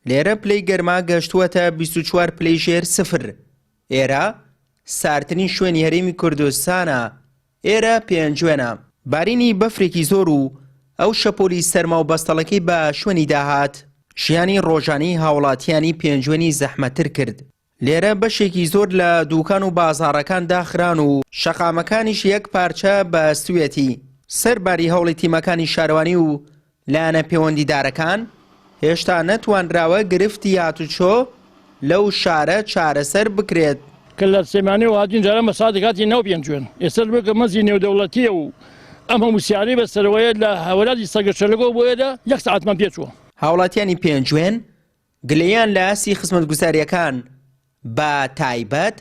لێرە پلەی گەرما گەشتووەتە 24 پلەی ژێر سفر. ئێرە ساردترین شوێنی هەرێمی کوردستانە. ئێرە پێنجوێنە. بارینی بەفرێکی زۆر و ئەو شەپۆلی سەرما و بەستەڵەکەی بە شوێنی داهات ژیانی ڕۆژانەی هاوڵاتیانی پێنجوێنی زەحمەتتر کرد. لێرە بەشێکی زۆر لە دووکان و بازاڕەکان داخران و شەقامەکانیش یەک پارچە بە سوێتی. سەرباری هەوڵی تیمەکانی شارەوانی و لایەنە پەیوەندیدارەکان هێشتا نەتوانراوە گرفتی هاتوچۆ لەو شارە چارەسەر بکرێت. کە لە سێمانێ و هاتین جارە مەسادێکاتی ناو پێنجوێن ئێستا بکە مەزی نێودەوڵەتیە و ئەم هەموو سیارەی بەسەرەوەیە لە هەوڵاتی سەگەشەلەگەوە بۆیەدا 1 ساعتمان پێچووە. هاوڵاتیانی پێنجوێن گلەیان لە ئاسی خزمەتگوزاریەکان بە تایبەت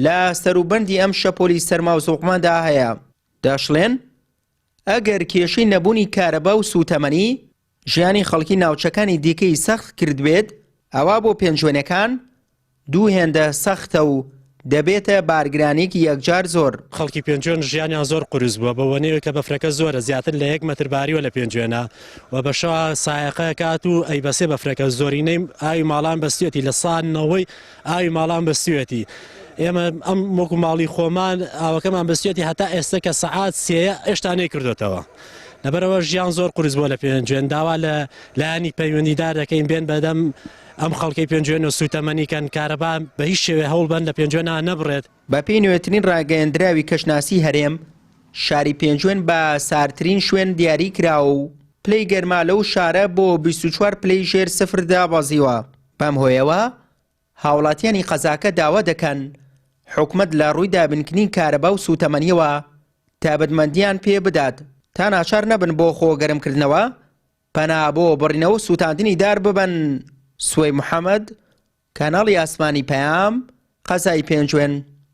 لە سەروبەندی ئەم شەپۆلی سەرما و زوقماندا هەیە. دەشڵێن ئەگەر کێشەی نەبوونی کارەبا و سوتەمەنی ژیانی خەڵکی ناوچەکانی دیکەی سەخت کردبێت، ئەوە بۆ پێنجوێنەکان دوو هێندە سەختە و دەبێتە بارگرانێکی یەکجار زۆر. خەڵکی پێنجوێن ژیانیان زۆر قورس بووە بە وەنەیە کە بەفرەکە زۆرە زیاتر لە 1 مەتر باریوە لە پێنجوێنە و بەشەوە سایقە کات و ئەی بەسێ بەفرەکە زۆرینەی ئاوی ماڵان بەستوێتی لە سانەوەی ئاوی ماڵان بەستوێتی. ئێمە ئەم وەکو ماڵی خۆمان ئاوەکەمان بەستوێتی هەتا ئێستا کە سەعات 3 هێشتا نەیکردوێتەوە. لەبەرەوە ژیان زۆر قورس بووە لە پێنجوێن. داوا لە لایەنی پەیوەندیدار دەکەین بێن بەدەم ئەم خەڵکی پێنجوێن و سوتەمەنیکەن کارەبا بە هیچ شێوێ هەوڵ بن لە پێنجوێنە نەبڕێت. بە پێی نوێترین ڕاگەیەندراوی کەشناسی هەرێم شاری پێنجوێن بە ساردترین شوێن دیاری کراوە و پلەی گەرما لەو شارە بۆ 24 پلەی ژێر سفردا بەزیوە. بەم هۆیەوە هاوڵاتیانی قەزاکە داوا دەکەن حکومەت لە ڕووی دابنکردنی کارەبا و سوتەمەنیەوە تایبەتمەندیان پێ بدات تا ناچار نەبن بۆ خۆگەرمکردنەوە پەنا بۆ بڕینەوە و سوتاندنی دار ببن. سوێی محەممەد، کاناڵی ئاسمانی پەیام، قەزای پێنجوێن.